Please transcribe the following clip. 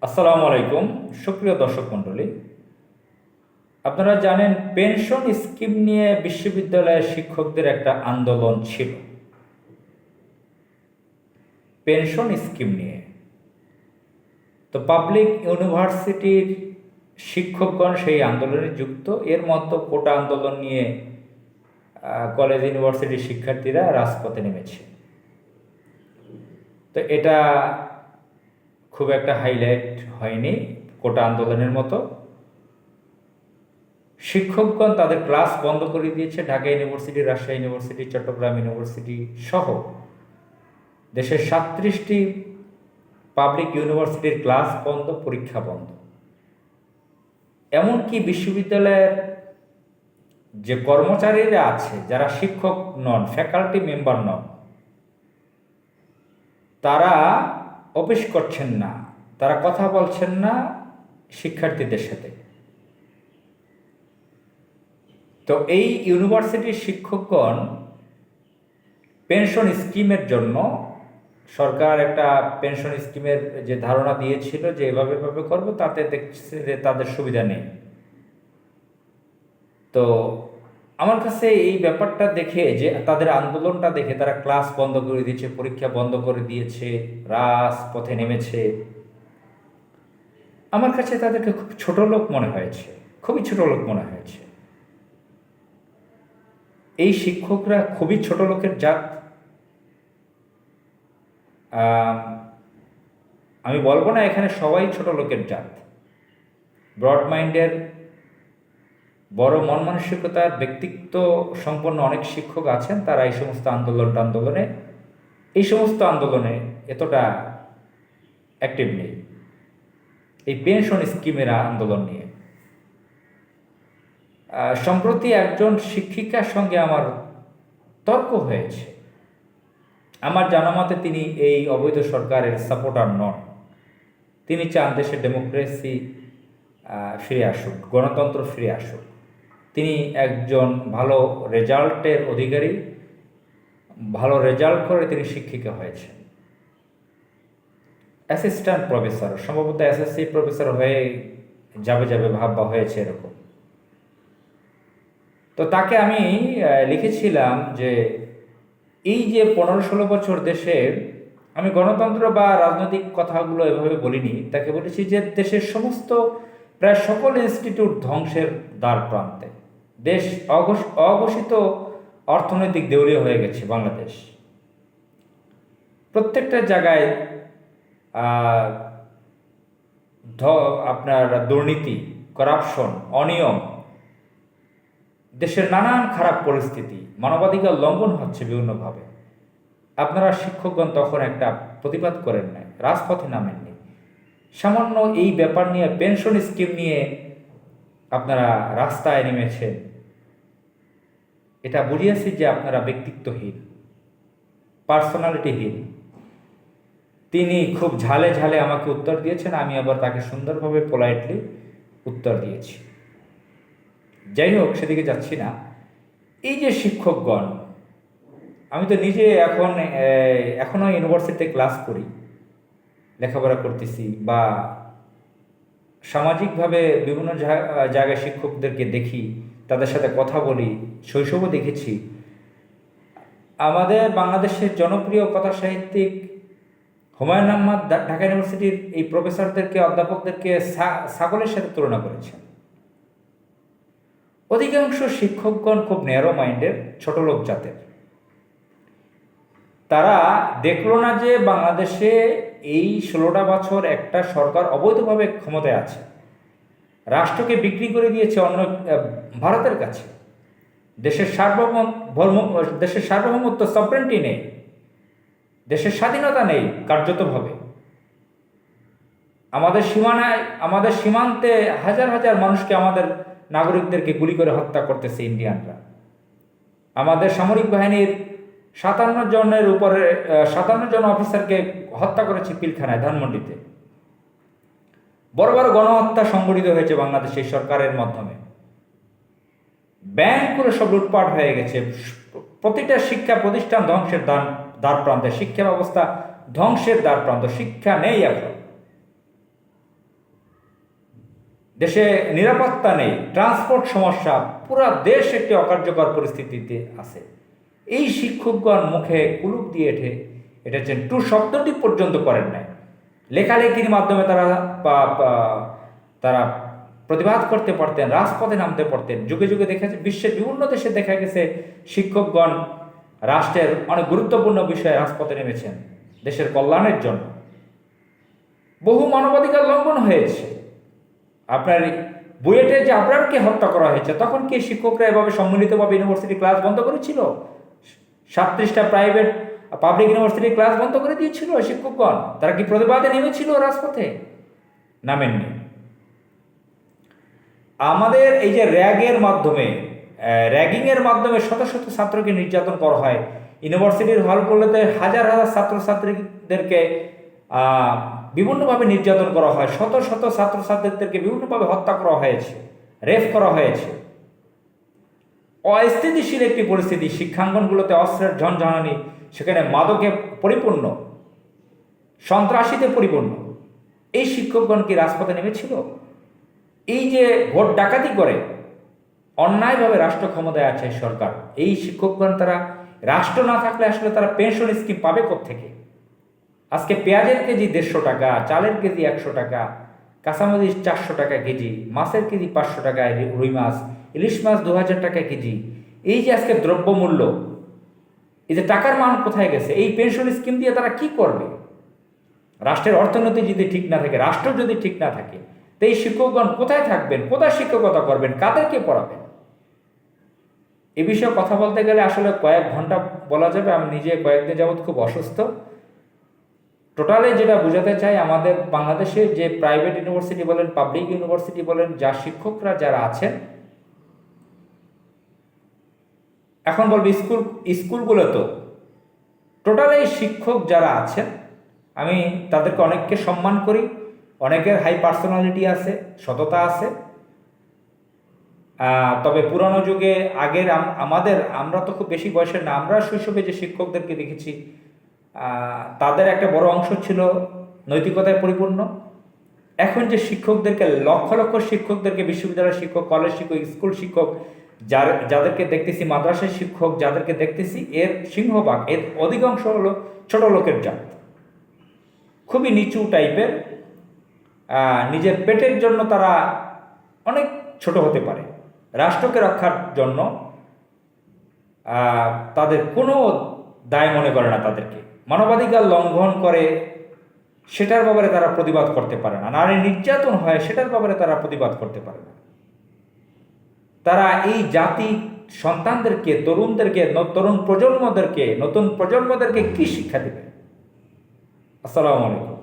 আসসালামু আলাইকুম, সুপ্রিয় দর্শক মণ্ডলী। আপনারা জানেন পেনশন স্কিম নিয়ে বিশ্ববিদ্যালয়ের শিক্ষকদের একটা আন্দোলন ছিল। পেনশন স্কিম নিয়ে তো পাবলিক ইউনিভার্সিটির শিক্ষকগণ সেই আন্দোলনে যুক্ত। এর মধ্যে কোটা আন্দোলন নিয়ে কলেজ ইউনিভার্সিটির শিক্ষার্থীরা রাজপথে নেমেছে। তো এটা খুব একটা হাইলাইট হয়নি কোটা আন্দোলনের মতো। শিক্ষকগণ তাদের ক্লাস বন্ধ করে দিয়েছে। Dhaka university, Rajshahi university, Chittagong university সহ দেশের 37টি পাবলিক ইউনিভার্সিটির ক্লাস বন্ধ, পরীক্ষা বন্ধ। এমনকি বিশ্ববিদ্যালয়ের যে কর্মচারীরা আছে, যারা শিক্ষক নন, ফ্যাকাল্টি মেম্বার নন, তারা অফিস করছেন না, তারা কথা বলছেন না শিক্ষার্থীদের সাথে। তো এই ইউনিভার্সিটির শিক্ষকগণ পেনশন স্কিমের জন্য, সরকার একটা পেনশন স্কিমের যে ধারণা দিয়েছিল যে এভাবে এভাবে করবো, তাতে দেখছে যে তাদের সুবিধা নেই। তো আমার কাছে এই ব্যাপারটা দেখে, যে তাদের আন্দোলনটা দেখে, তারা ক্লাস বন্ধ করে দিয়েছে, পরীক্ষা বন্ধ করে দিয়েছে, রাজপথে নেমেছে, আমার কাছে তাদেরকে খুব ছোট লোক মনে হয়েছে, খুবই ছোট লোক মনে হয়েছে। এই শিক্ষকরা খুবই ছোট লোকের জাত। আমি বলবো না এখানে সবাই ছোট লোকের জাত। ব্রড মাইন্ডের, বড় মন মানসিকতার, ব্যক্তিত্ব সম্পন্ন অনেক শিক্ষক আছেন, তারা এই সমস্ত আন্দোলনে এতটা অ্যাক্টিভ নেই এই পেনশন স্কিমের আন্দোলন নিয়ে। সম্প্রতি একজন শিক্ষিকার সঙ্গে আমার তর্ক হয়েছে। আমার জানা মতে তিনি এই অবৈধ সরকারের সাপোর্টার নন। তিনি চান দেশে ডেমোক্রেসি ফিরে আসুক, গণতন্ত্র ফিরে আসুক। তিনি একজন ভালো রেজাল্টের অধিকারী, ভালো রেজাল্ট করে তিনি শিক্ষিকা হয়েছেন, অ্যাসিস্ট্যান্ট প্রফেসর, সম্ভবত এসএসসি প্রফেসর হয়ে যাবে ভাব বা হয়েছে এরকম। তো তাকে আমি লিখেছিলাম যে এই যে 15-16 বছর দেশে, আমি গণতন্ত্র বা রাজনৈতিক কথাগুলো এভাবে বলিনি, তাকে বলেছি যে দেশের সমস্ত প্রায় সকল ইনস্টিটিউট ধ্বংসের দ্বার প্রান্তে। দেশ অঘোষিত অর্থনৈতিক দেউলিয়া হয়ে গেছে বাংলাদেশ। প্রত্যেকটা জায়গায় আপনার দুর্নীতি, করাপশন, অনিয়ম, দেশের নানান খারাপ পরিস্থিতি, মানবাধিকার লঙ্ঘন হচ্ছে বিভিন্নভাবে। আপনারা শিক্ষকগণ তখন একটা প্রতিবাদ করেন নাই, রাজপথে নামেননি। সামান্য এই ব্যাপার নিয়ে, পেনশন স্কিম নিয়ে আপনারা রাস্তায় নেমেছেন। এটা বুঝিয়েছি যে আপনারা ব্যক্তিত্বহীন, পার্সোনালিটিহীন। তিনি খুব ঝালে ঝালে আমাকে উত্তর দিয়েছেন, আমি আবার তাকে সুন্দরভাবে পোলাইটলি উত্তর দিয়েছি। যাই হোক, সেদিকে যাচ্ছি না। এই যে শিক্ষকগণ, আমি তো নিজে এখনও ইউনিভার্সিটিতে ক্লাস করি, লেখাপড়া করতেছি, বা সামাজিকভাবে বিভিন্ন জায়গায় শিক্ষকদেরকে দেখি, তাদের সাথে কথা বলি, শৈশবও দেখেছি। আমাদের বাংলাদেশের জনপ্রিয় কথা সাহিত্যিক হুমায়ুন আহমদ ঢাকা ইউনিভার্সিটির এই প্রফেসরদেরকে, অধ্যাপকদেরকে ছাগলের সাথে তুলনা করেছেন। অধিকাংশ শিক্ষকগণ খুব ন্যারো মাইন্ডের, ছোট লোক জাতের। তারা দেখলো না যে বাংলাদেশে এই 16টা বছর একটা সরকার অবৈধভাবে ক্ষমতায় আছে, রাষ্ট্রকে বিক্রি করে দিয়েছে অন্য ভারতের কাছে। দেশের সার্বভৌমত্ব, সভরেন্টি নেই, দেশের স্বাধীনতা নেই কার্যতভাবে। আমাদের সীমান্তে হাজার হাজার মানুষকে, আমাদের নাগরিকদেরকে গুলি করে হত্যা করতেছে ইন্ডিয়ানরা। আমাদের সামরিক বাহিনীর 57 জন অফিসারকে হত্যা করেছে পিলখানায়, ধানমন্ডিতে। বড় বড় গণহত্যা সংঘটিত হয়েছে বাংলাদেশ এই সরকারের মাধ্যমে। ব্যাংকগুলো সব লুটপাট হয়ে গেছে। প্রতিটা শিক্ষা প্রতিষ্ঠান ধ্বংসের দ্বার প্রান্তে, শিক্ষা ব্যবস্থা ধ্বংসের দ্বার প্রান্ত। শিক্ষা নেই এখন। দেশে নিরাপত্তা নেই, ট্রান্সপোর্ট সমস্যা, পুরা দেশ একটি অকার্যকর পরিস্থিতিতে আছে। এই শিক্ষকগণ মুখে কুলুপ দিয়ে এটা হচ্ছে টু শব্দটি পর্যন্ত করেন নাই। লেখালেখির মাধ্যমে তারা প্রতিবাদ করতে পারতেন, রাজপথে নামতে পারতেন। যুগে যুগে বিশ্বের বিভিন্ন দেশে দেখা গেছে শিক্ষকগণ রাষ্ট্রের অনেক গুরুত্বপূর্ণ বিষয়ে রাজপথে নেমেছেন দেশের কল্যাণের জন্য। বহু মানবাধিকার লঙ্ঘন হয়েছে। আপনার বুয়েটে যে আবরারকে হত্যা করা হয়েছে, তখন কি শিক্ষকরা এভাবে সম্মিলিতভাবে ইউনিভার্সিটি ক্লাস বন্ধ করেছিল? 37টা প্রাইভেট পাবলিক ইউনিভার্সিটি ক্লাস বন্ধ করে দিয়েছিল শিক্ষকগণ? তারা কি প্রতিবাদে নেমেছিল রাজপথে? নামেননি। আমাদের এই যে র্যাগিংয়ের মাধ্যমে শত শত ছাত্রকে নির্যাতন করা হয়, ইউনিভার্সিটির হলগুলোতে হাজার হাজার ছাত্রছাত্রীদেরকে বিভিন্নভাবে নির্যাতন করা হয়, শত শত ছাত্রছাত্রীদেরকে বিভিন্নভাবে হত্যা করা হয়েছে, রেপ করা হয়েছে। অস্থিতিশীল একটি পরিস্থিতি, শিক্ষাঙ্গনগুলোতে অস্ত্রের ঝনঝনানি, সেখানে মাদকে পরিপূর্ণ, সন্ত্রাসীতে পরিপূর্ণ। এই শিক্ষকগণ কি রাজপথে নেমেছিল? এই যে ভোট ডাকাতি করে অন্যায়ভাবে রাষ্ট্র ক্ষমতায় আছে সরকার, এই শিক্ষকগণ তারা রাষ্ট্র না থাকলে আসলে তারা পেনশন স্কিম পাবে কোত্থেকে? আজকে পেঁয়াজের কেজি 150 টাকা, চালের কেজি 100 টাকা, কাঁচামরিচ 400 টাকা কেজি, মাছের কেজি 500 টাকায়, রুই মাছ, ইলিশ মাছ 2000 টাকা কেজি। এই যে আজকে দ্রব্যমূল্য, এই যে টাকার মান কোথায় গেছে? এই পেনশন স্কিম দিয়ে তারা কি করবে? রাষ্ট্রের অর্থনীতি যদি ঠিক না থাকে, রাষ্ট্র যদি ঠিক না থাকে, তো এই শিক্ষকগণ কোথায় থাকবেন? কোথায় শিক্ষকতা করবেন? কাদেরকে পড়াবেন? এ বিষয়ে কথা বলতে গেলে আসলে কয়েক ঘন্টা বলা যাবে। আমি নিজে কয়েকদিন যাবৎ খুব অসুস্থ। টোটালি যেটা বোঝাতে চাই, আমাদের বাংলাদেশে যে প্রাইভেট ইউনিভার্সিটি বলেন, পাবলিক ইউনিভার্সিটি বলেন, শিক্ষকরা যারা আছেন, এখন বলবো স্কুলগুলো তো টোটালি শিক্ষক যারা আছেন, আমি তাদেরকে অনেককে সম্মান করি, অনেকের হাই পার্সোনালিটি আছে, সততা আছে। তবে পুরানো যুগে আগের আমরা তো খুব বেশি বয়সের না, আমরা শৈশবে যে শিক্ষকদেরকে দেখেছি, তাদের একটা বড় অংশ ছিল নৈতিকতায় পরিপূর্ণ। এখন যে শিক্ষকদেরকে, লক্ষ লক্ষ শিক্ষকদেরকে, বিশ্ববিদ্যালয়ের শিক্ষক, কলেজ শিক্ষক, স্কুল শিক্ষক, যাদেরকে দেখতেছি, মাদ্রাসার শিক্ষক যাদেরকে দেখতেছি, এর সিংহভাগ, এর অধিকাংশ হলো ছোট লোকের জাত, খুবই নিচু টাইপের। নিজের পেটের জন্য তারা অনেক ছোট হতে পারে, রাষ্ট্রকে রক্ষার জন্য তাদের কোনো দায় মনে করে না। তাদেরকে মানবাধিকার লঙ্ঘন করে সেটার ব্যাপারে তারা প্রতিবাদ করতে পারে না, নারী নির্যাতন হয় সেটার ব্যাপারে তারা প্রতিবাদ করতে পারে না। তারা এই জাতি সন্তানদেরকে, তরুণদেরকে, নতুন প্রজন্মদেরকে কি শিক্ষা দেবে? আসসালামু আলাইকুম।